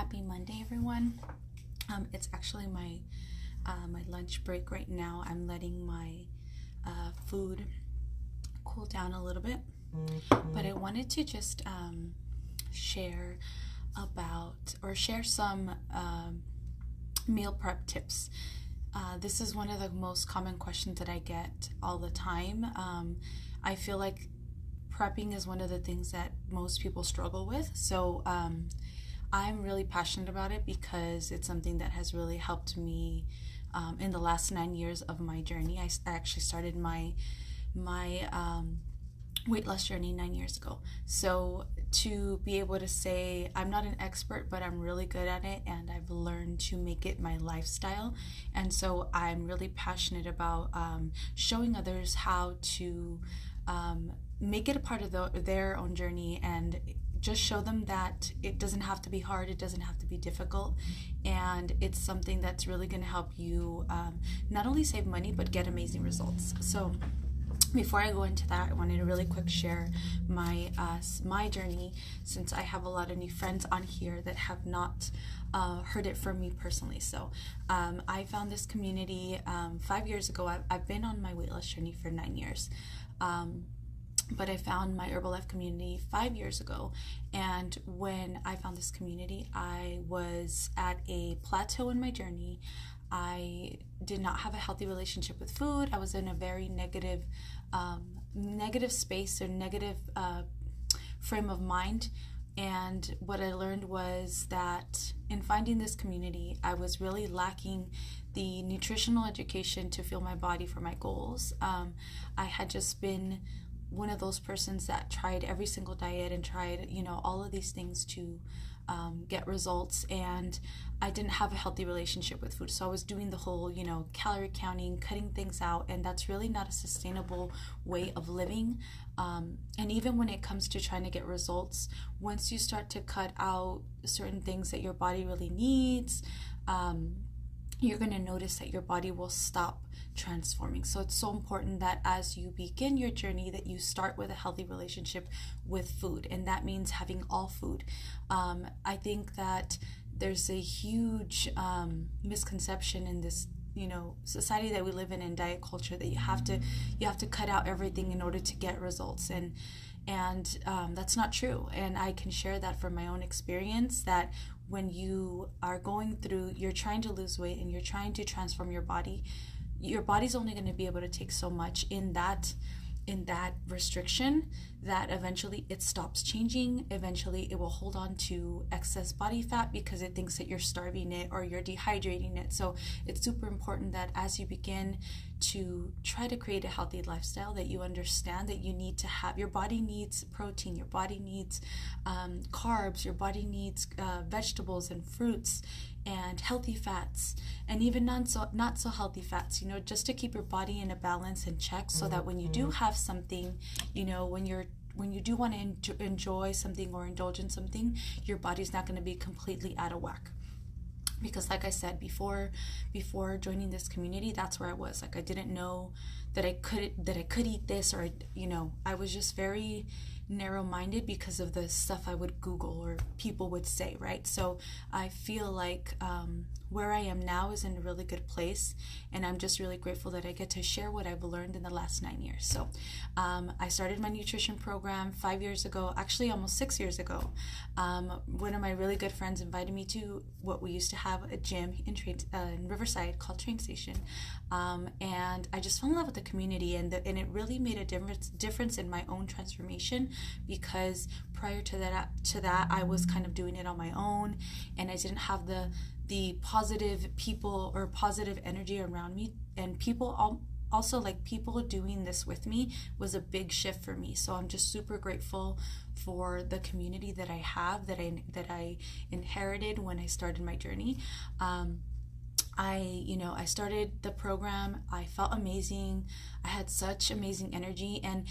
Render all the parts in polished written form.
Happy Monday, everyone. It's actually my lunch break right now. I'm letting my food cool down a little bit, but I wanted to just share share some meal prep tips. This is one of the most common questions that I get all the time. I feel like prepping is one of the things that most people struggle with. So I'm really passionate about it because it's something that has really helped me in the last 9 years of my journey. I actually started my weight loss journey 9 years ago. So to be able to say I'm not an expert, but I'm really good at it, and I've learned to make it my lifestyle. And so I'm really passionate about showing others how to make it a part of their own journey, and just show them that it doesn't have to be hard, it doesn't have to be difficult, and it's something that's really going to help you not only save money but get amazing results. So before I go into that, I wanted to really quick share my journey, since I have a lot of new friends on here that have not heard it from me personally. So I found this community 5 years ago. I've been on my weight loss journey for 9 years. But I found my Herbalife community 5 years ago. And when I found this community, I was at a plateau in my journey. I did not have a healthy relationship with food. I was in a very negative space, or negative frame of mind. And what I learned was that in finding this community, I was really lacking the nutritional education to fuel my body for my goals. I had just been one of those persons that tried every single diet and tried, all of these things to get results, and I didn't have a healthy relationship with food. So I was doing the whole, calorie counting, cutting things out, and that's really not a sustainable way of living. And even when it comes to trying to get results, once you start to cut out certain things that your body really needs, you're going to notice that your body will stop transforming. So it's so important that as you begin your journey, that you start with a healthy relationship with food, and that means having all food. I think that there's a huge misconception in this society that we live in diet culture, that you have to cut out everything in order to get results, and that's not true. And I can share that from my own experience, that when you are you're trying to lose weight and you're trying to transform your body's only going to be able to take so much in that restriction, that eventually it stops changing. Eventually it will hold on to excess body fat because it thinks that you're starving it or you're dehydrating it. So it's super important that as you begin to try to create a healthy lifestyle, that you understand that you need to have, your body needs protein, your body needs carbs, your body needs vegetables and fruits and healthy fats, and even not so healthy fats, just to keep your body in a balance and check, so that when you do have something, when you do want to enjoy something or indulge in something, your body's not going to be completely out of whack. Because like I said, before joining this community, that's where I was. Like, I didn't know that I could eat this, or I was just very narrow-minded because of the stuff I would Google or people would say, right? So I feel like where I am now is in a really good place, and I'm just really grateful that I get to share what I've learned in the last 9 years. So I started my nutrition program 5 years ago, actually almost 6 years ago. One of my really good friends invited me to what we used to have a gym in Riverside called Train Station, and I just fell in love with the community, and it really made a difference in my own transformation, because prior to that I was kind of doing it on my own, and I didn't have the positive people or positive energy around me, and also like people doing this with me was a big shift for me. So I'm just super grateful for the community that I have, that I inherited when I started my journey. I started the program. I felt amazing. I had such amazing energy, and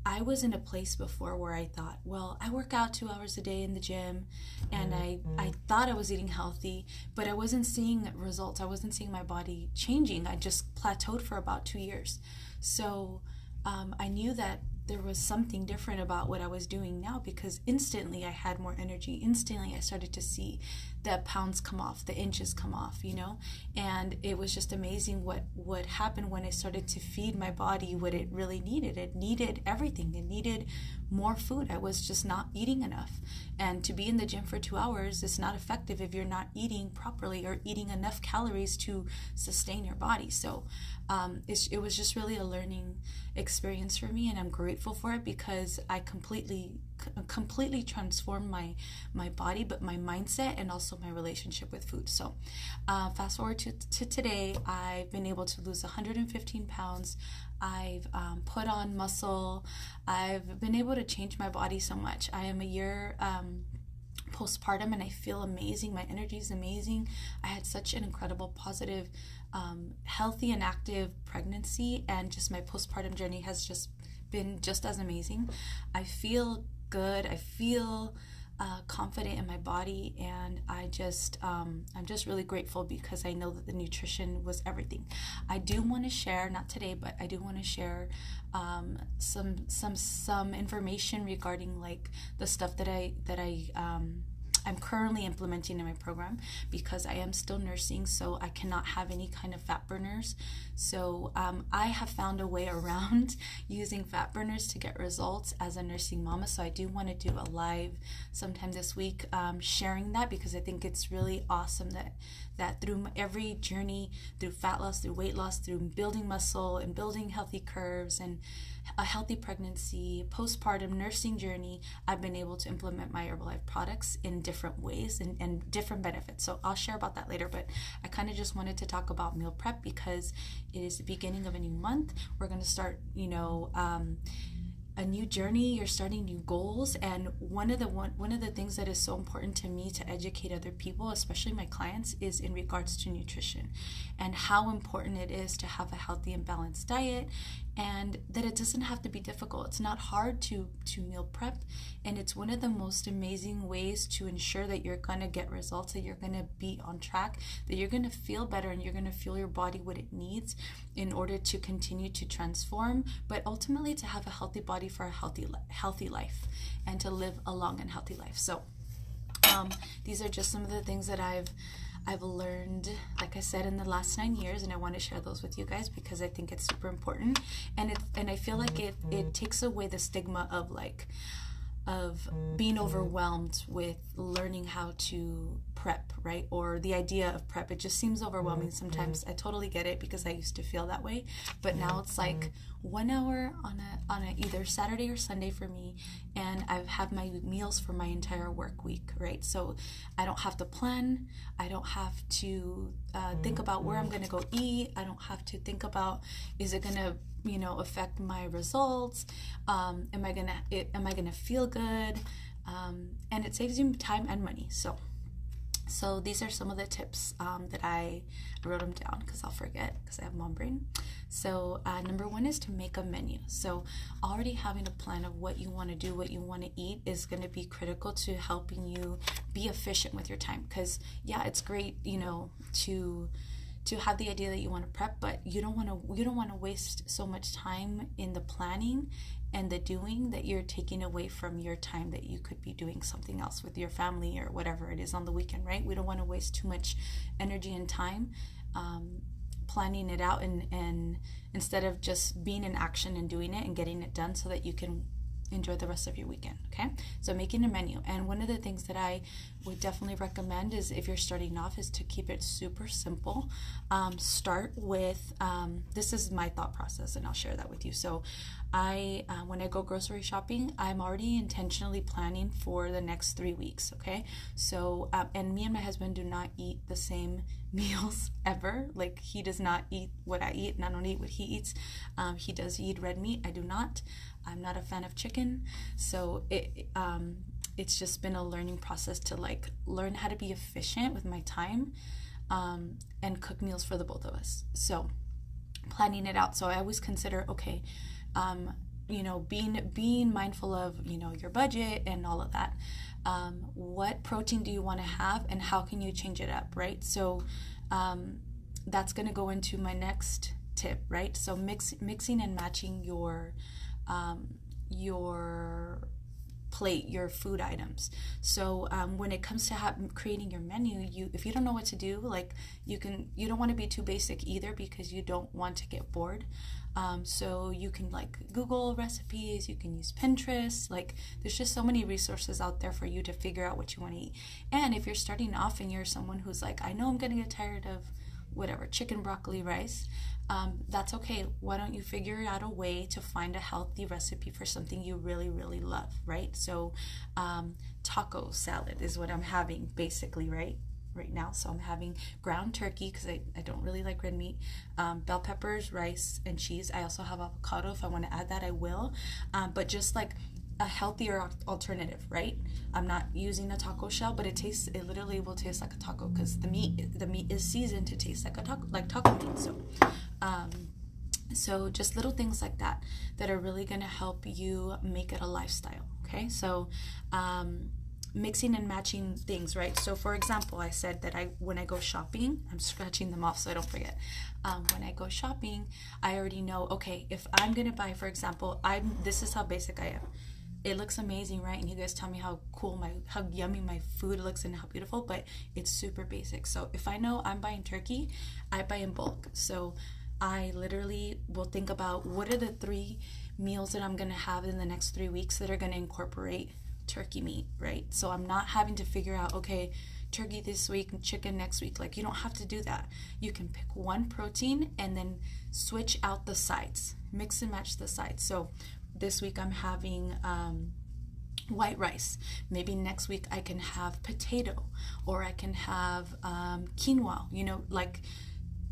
I was in a place before where I thought, well, I work out 2 hours a day in the gym, and I thought I was eating healthy, but I wasn't seeing results. I wasn't seeing my body changing. I just plateaued for about 2 years. So I knew that there was something different about what I was doing now, because instantly I had more energy. Instantly I started to see the pounds come off, the inches come off, and it was just amazing what happened when I started to feed my body what it really needed. It needed everything. It needed more food. I was just not eating enough. And to be in the gym for 2 hours is not effective if you're not eating properly or eating enough calories to sustain your body. So it was just really a learning experience for me, and I'm grateful for it, because I completely transformed my body, but my mindset, and also my relationship with food. So fast forward to today, I've been able to lose 115 pounds. I've put on muscle. I've been able to change my body so much. I am a year postpartum, and I feel amazing. My energy is amazing. I had such an incredible, positive, healthy and active pregnancy, and just my postpartum journey has just been just as amazing. I feel good. I feel confident in my body, and I'm just really grateful, because I know that the nutrition was everything. I do want to share, not today, but I do want to share some information regarding like the stuff that I'm currently implementing in my program, because I am still nursing, so I cannot have any kind of fat burners. So I have found a way around using fat burners to get results as a nursing mama. So I do want to do a live sometime this week sharing that, because I think it's really awesome that through every journey, through fat loss, through weight loss, through building muscle and building healthy curves and a healthy pregnancy, postpartum nursing journey, I've been able to implement my Herbalife products in different ways and different benefits. So I'll share about that later, but I kind of just wanted to talk about meal prep, because it is the beginning of a new month. We're going to start, a new journey. You're starting new goals, and one of the things that is so important to me to educate other people, especially my clients, is in regards to nutrition and how important it is to have a healthy and balanced diet, and that it doesn't have to be difficult. It's not hard to meal prep, and it's one of the most amazing ways to ensure that you're going to get results, that you're going to be on track, that you're going to feel better, and you're going to feel your body what it needs in order to continue to transform, but ultimately to have a healthy body for a healthy life, and to live a long and healthy life. So these are just some of the things that I've learned, like I said, in the last 9 years, and I want to share those with you guys, because I think it's super important, and I feel like it takes away the stigma of being overwhelmed with learning how to prep, right? Or the idea of prep. It just seems overwhelming sometimes. I totally get it, because I used to feel that way, but now it's like 1 hour on a either Saturday or Sunday for me, and I have my meals for my entire work week, right? So I don't have to plan. I don't have to think about where I'm gonna go eat. I don't have to think about, is it gonna affect my results? Am I gonna feel good? And it saves you time and money. So these are some of the tips that I wrote them down, because I'll forget, because I have mom brain. So number one is to make a menu. So already having a plan of what you want to do, what you want to eat, is going to be critical to helping you be efficient with your time. Because it's great, to have the idea that you want to prep, but you don't want to waste so much time in the planning and the doing that you're taking away from your time that you could be doing something else with your family or whatever it is on the weekend, right? We don't want to waste too much energy and time planning it out, and instead of just being in action and doing it and getting it done so that you can enjoy the rest of your weekend. Okay, so making a menu. And one of the things that I would definitely recommend is, if you're starting off, is to keep it super simple. Start with this is my thought process, and I'll share that with you. So I when I go grocery shopping, I'm already intentionally planning for the next 3 weeks. Okay, so and me and my husband do not eat the same meals ever. Like, he does not eat what I eat, and I don't eat what he eats. He does eat red meat. I do not. I'm not a fan of chicken, so it's just been a learning process to learn how to be efficient with my time, and cook meals for the both of us. So planning it out. So I always consider, okay, being mindful of your budget and all of that. What protein do you want to have, and how can you change it up, right? So that's going to go into my next tip, right? So mixing and matching your your plate, your food items. So when it comes to creating your menu, if you don't know what to do, like you don't want to be too basic either, because you don't want to get bored. So you can like Google recipes, you can use Pinterest. Like there's just so many resources out there for you to figure out what you want to eat. And if you're starting off and you're someone who's like, I know I'm gonna get tired of whatever, chicken, broccoli, rice, that's okay. Why don't you figure out a way to find a healthy recipe for something you really, really love, right? So taco salad is what I'm having basically right now. So I'm having ground turkey because I don't really like red meat, bell peppers, rice, and cheese. I also have avocado. If I want to add that, I will. But just like a healthier alternative, right? I'm not using a taco shell, but it literally will taste like a taco because the meat is seasoned to taste like taco meat. So just little things like that are really going to help you make it a lifestyle. Okay, so mixing and matching things, right? So for example, I said that when I go shopping, I'm scratching them off so I don't forget. When I go shopping, I already know, okay, if I'm gonna buy, for example, this is how basic I am. It looks amazing, right? And you guys tell me how cool how yummy my food looks and how beautiful, but it's super basic. So if I know I'm buying turkey, I buy in bulk. So I literally will think about what are the 3 meals that I'm gonna have in the next 3 weeks that are gonna incorporate turkey meat, right? So I'm not having to figure out, okay, turkey this week and chicken next week. Like you don't have to do that. You can pick one protein and then switch out the sides, mix and match the sides. So this week I'm having white rice. Maybe next week I can have potato, or I can have quinoa, like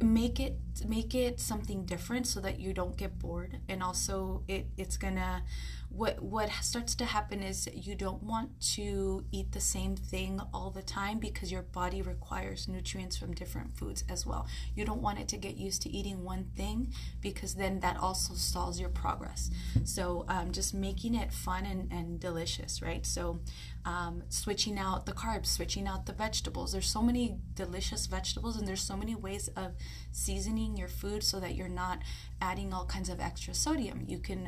make it something different so that you don't get bored. And also it's gonna, what starts to happen is you don't want to eat the same thing all the time, because your body requires nutrients from different foods as well. You don't want it to get used to eating one thing, because then that also stalls your progress. So just making it fun and delicious, right? So switching out the carbs, switching out the vegetables. There's so many delicious vegetables, and there's so many ways of seasoning your food so that you're not adding all kinds of extra sodium. You can,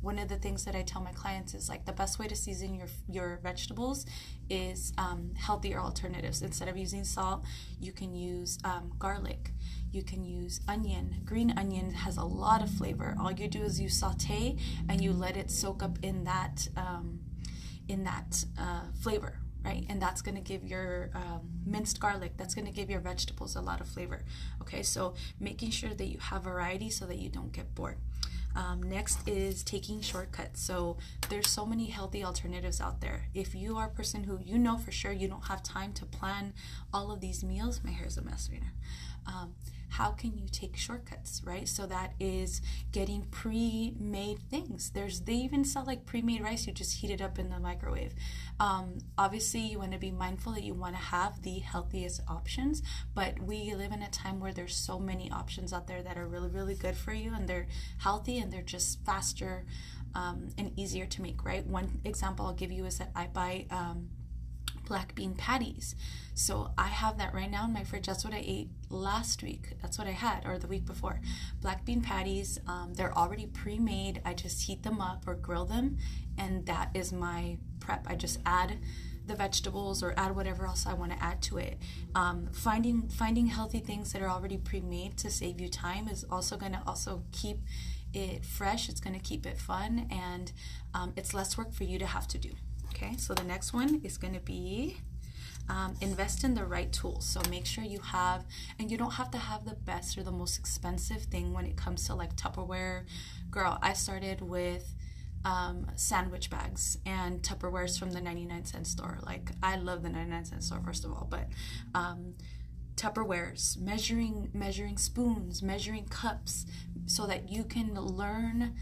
one of the things that I tell my clients is like the best way to season your vegetables is healthier alternatives. Instead of using salt, you can use garlic. You can use onion. Green onion has a lot of flavor. All you do is you saute and you let it soak up in that flavor, right? And that's going to give your minced garlic, that's going to give your vegetables a lot of flavor. Okay, so making sure that you have variety so that you don't get bored. Next is taking shortcuts. So there's so many healthy alternatives out there. If you are a person who you know for sure you don't have time to plan all of these meals, my hair's a mess right now. How can you take shortcuts, right? So that is getting pre-made things. They even sell like pre-made rice. You just heat it up in the microwave. Obviously, you want to be mindful that you want to have the healthiest options, but we live in a time where there's so many options out there that are really, really good for you, and they're healthy, and they're just faster and easier to make, right? One example I'll give you is that I buy black bean patties. So I have that right now in my fridge. That's what I ate last week. That's what I had, or the week before. Black bean patties, they're already pre-made. I just heat them up or grill them, and that is my prep. I just add the vegetables or add whatever else I want to add to it. Finding healthy things that are already pre-made to save you time is also going to keep it fresh. It's going to keep it fun, and it's less work for you to have to do. Okay, so the next one is going to be invest in the right tools. So make sure you have, and you don't have to have the best or the most expensive thing when it comes to like Tupperware. Girl, I started with sandwich bags and Tupperwares from the 99-cent store. Like, I love the 99-cent store, first of all, but Tupperwares, measuring spoons, measuring cups, so that you can learn.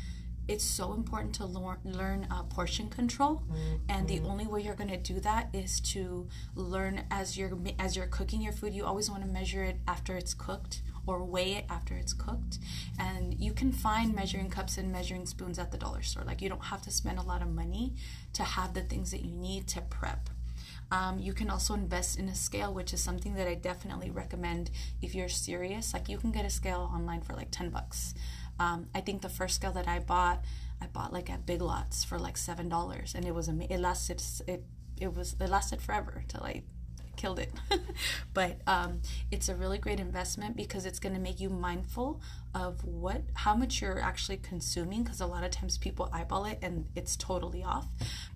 It's so important to learn portion control, and the only way you're going to do that is to learn as you're cooking your food. You always want to measure it after it's cooked, or weigh it after it's cooked. And you can find measuring cups and measuring spoons at the dollar store. Like, you don't have to spend a lot of money to have the things that you need to prep. You can also invest in a scale, which is something that I definitely recommend if you're serious. Like, you can get a scale online for like $10. I think the first scale that I bought, I bought like at Big Lots for like $7, and it was it lasted forever till I killed it. But it's a really great investment because it's going to make you mindful of how much you're actually consuming, because a lot of times people eyeball it and it's totally off.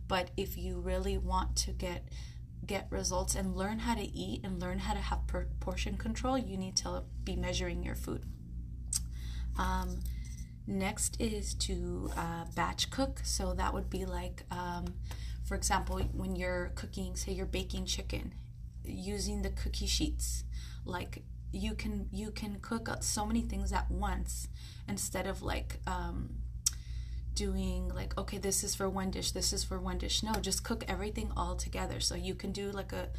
But if you really want to get results and learn how to eat and learn how to have portion control, you need to be measuring your food. Next is to batch cook. So that would be like, for example, when you're cooking, say you're baking chicken, using the cookie sheets. Like you can cook so many things at once, instead of like doing like, okay, this is for one dish, this is for one dish. No, just cook everything all together. So you can do like a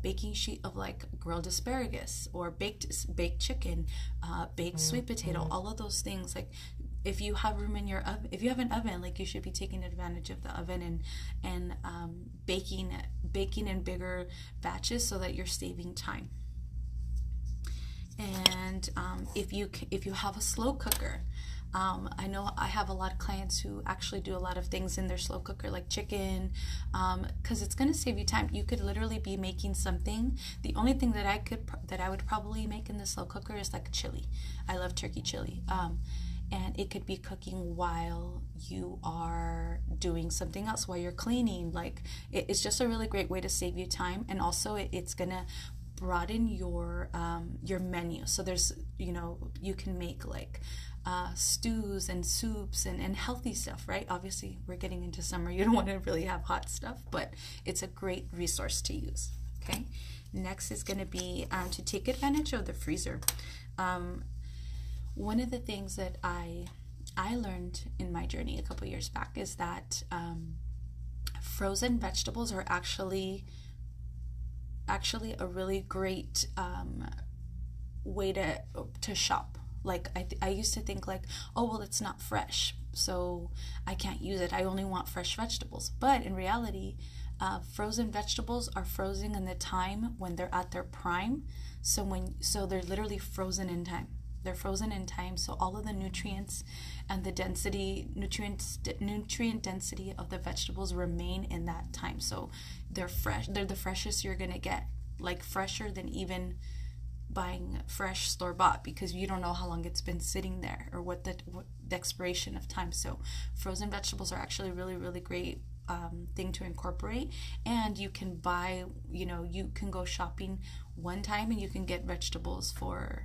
baking sheet of like grilled asparagus or baked chicken, baked sweet potato, all of those things. Like if you have room in your oven, if you have an oven, like you should be taking advantage of the oven and baking in bigger batches so that you're saving time. And if you have a slow cooker, I know I have a lot of clients who actually do a lot of things in their slow cooker, like chicken, because it's going to save you time. You could literally be making something. The only thing that I would probably make in the slow cooker is like a chili. I love turkey chili, and it could be cooking while you are doing something else, while you're cleaning. Like it's just a really great way to save you time, and also it's gonna broaden your menu. So there's, you can make like stews and soups and healthy stuff, right? Obviously, we're getting into summer. You don't want to really have hot stuff, but it's a great resource to use, okay? Next is going to be to take advantage of the freezer. One of the things that I learned in my journey a couple years back is that frozen vegetables are actually a really great way to shop. Like I used to think like, oh, well, it's not fresh, so I can't use it. I only want fresh vegetables. But in reality, frozen vegetables are frozen in the time when they're at their prime. So they're literally frozen in time. They're frozen in time. So all of the nutrients and the nutrient density of the vegetables remain in that time. So they're fresh. They're the freshest you're gonna get, like fresher than even buying fresh store-bought, because you don't know how long it's been sitting there or what the expiration of time. So frozen vegetables are actually a really, really great thing to incorporate. And you can buy, you can go shopping one time and you can get vegetables for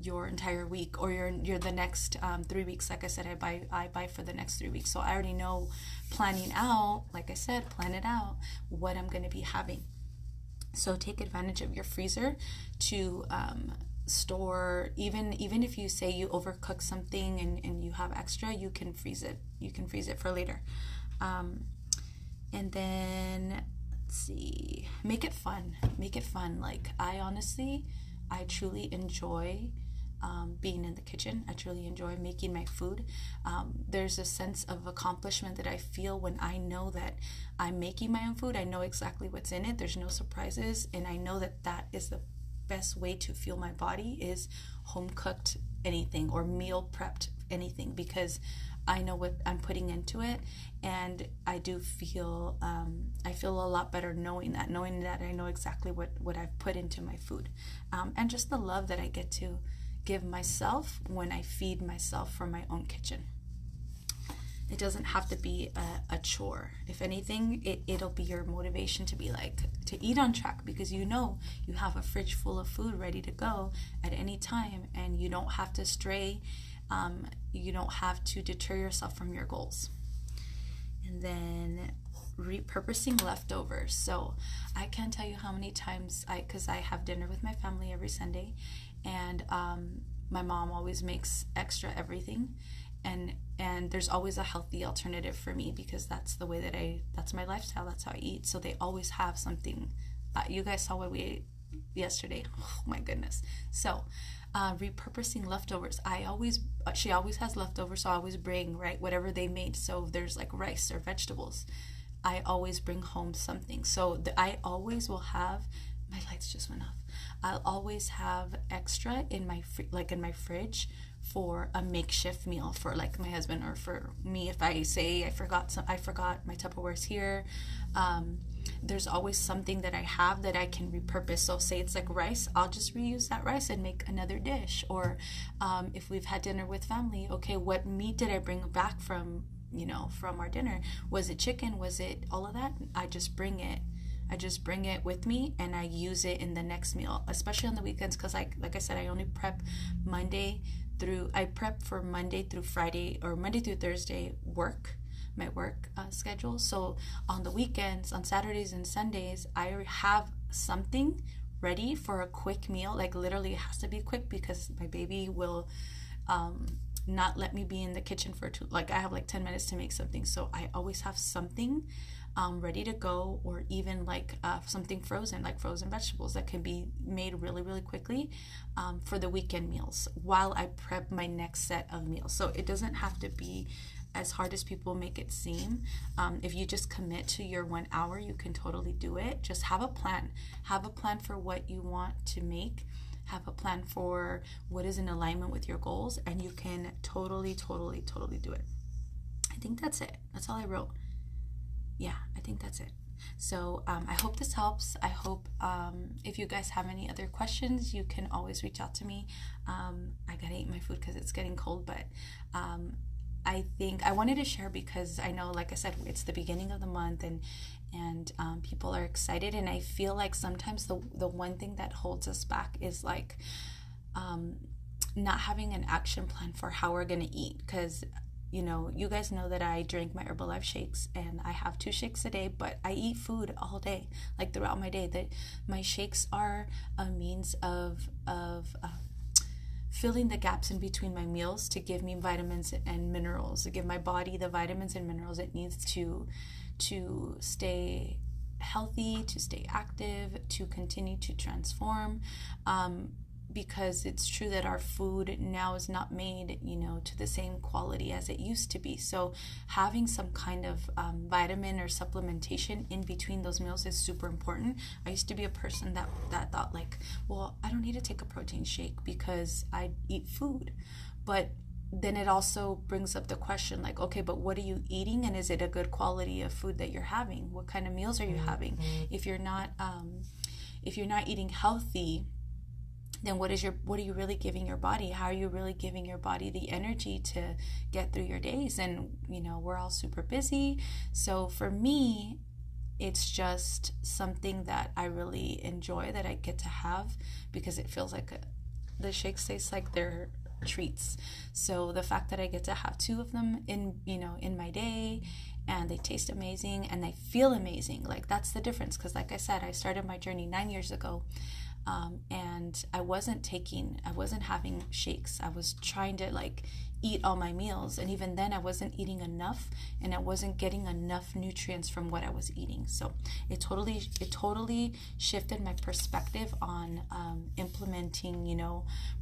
your entire week, or your the next 3 weeks. Like I said, I buy for the next 3 weeks, so I already know, plan it out what I'm going to be having. So take advantage of your freezer to store, even if you say you overcook something and you have extra, you can freeze it for later. And then let's see, make it fun. Like I truly enjoy being in the kitchen. I truly enjoy making my food. There's a sense of accomplishment that I feel when I know that I'm making my own food. I know exactly what's in it. There's no surprises, and I know that is the best way to fuel my body, is home cooked anything or meal prepped anything, because I know what I'm putting into it, and I do feel I feel a lot better knowing that I know exactly what I've put into my food, and just the love that I get to give myself when I feed myself from my own kitchen. It doesn't have to be a chore. If anything, it'll be your motivation to be like, to eat on track, because you have a fridge full of food ready to go at any time, and you don't have to stray. You don't have to deter yourself from your goals. And then repurposing leftovers. So I can't tell you how many times because I have dinner with my family every Sunday, and my mom always makes extra everything, and there's always a healthy alternative for me, because that's the way that's my lifestyle, that's how I eat. So they always have something. You guys saw what we ate yesterday. Oh my goodness. So repurposing leftovers. She always has leftovers, so I always bring, right, whatever they made. So if there's like rice or vegetables, I always bring home something. So I always will have, my lights just went off. I'll always have extra in my fridge for a makeshift meal for like my husband or for me. If I say I forgot my Tupperware's here, there's always something that I have that I can repurpose. So say it's like rice, I'll just reuse that rice and make another dish. Or if we've had dinner with family, okay, what meat did I bring back from our dinner? Was it chicken? Was it all of that? I just bring it with me and I use it in the next meal, especially on the weekends, because like I said, I only prep for Monday through Friday, or Monday through Thursday my work schedule. So on the weekends, on Saturdays and Sundays, I have something ready for a quick meal. Like literally it has to be quick because my baby will not let me be in the kitchen for I have like 10 minutes to make something. So I always have something ready to go, or even like something frozen, like frozen vegetables that can be made really, really quickly for the weekend meals while I prep my next set of meals. So it doesn't have to be as hard as people make it seem. If you just commit to your 1 hour, you can totally do it. Just have a plan. Have a plan for what you want to make. Have a plan for what is in alignment with your goals, and you can totally, totally, totally do it. I think that's it. That's all I wrote. Yeah, I think that's it. So I hope this helps. I hope if you guys have any other questions, you can always reach out to me. I gotta eat my food because it's getting cold, but I think I wanted to share because I know, like I said, it's the beginning of the month and people are excited, and I feel like sometimes the one thing that holds us back is like not having an action plan for how we're gonna eat, because you guys know that I drink my Herbalife shakes, and I have 2 shakes a day, but I eat food all day, like throughout my day. That my shakes are a means of filling the gaps in between my meals to give me vitamins and minerals, to give my body the vitamins and minerals it needs to stay healthy, to stay active, to continue to transform. Because it's true that our food now is not made, to the same quality as it used to be. So having some kind of vitamin or supplementation in between those meals is super important. I used to be a person that thought like, well, I don't need to take a protein shake because I eat food. But then it also brings up the question like, okay, but what are you eating, and is it a good quality of food that you're having? What kind of meals are you having? If you're not eating healthy, then what are you really giving your body? How are you really giving your body the energy to get through your days? And we're all super busy. So for me, it's just something that I really enjoy, that I get to have, because it feels like the shakes taste like they're treats. So the fact that I get to have 2 of them in my day, and they taste amazing and they feel amazing, like that's the difference. Because like I said, I started my journey 9 years ago. And I wasn't having shakes. I was trying to eat all my meals, and even then I wasn't eating enough, and I wasn't getting enough nutrients from what I was eating. So it totally shifted my perspective on implementing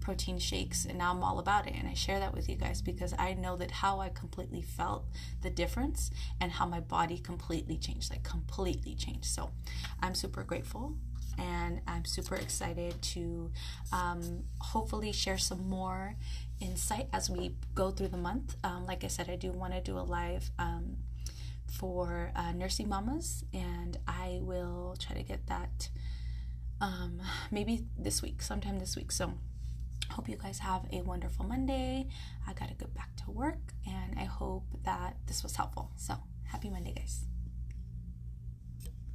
protein shakes, and now I'm all about it, and I share that with you guys because I know that how I completely felt the difference and how my body completely changed. So I'm super grateful. And I'm super excited to hopefully share some more insight as we go through the month. Like I said, I do want to do a live for nursing mamas, and I will try to get that maybe sometime this week. So hope you guys have a wonderful Monday. I got to go back to work, and I hope that this was helpful. So happy Monday, guys.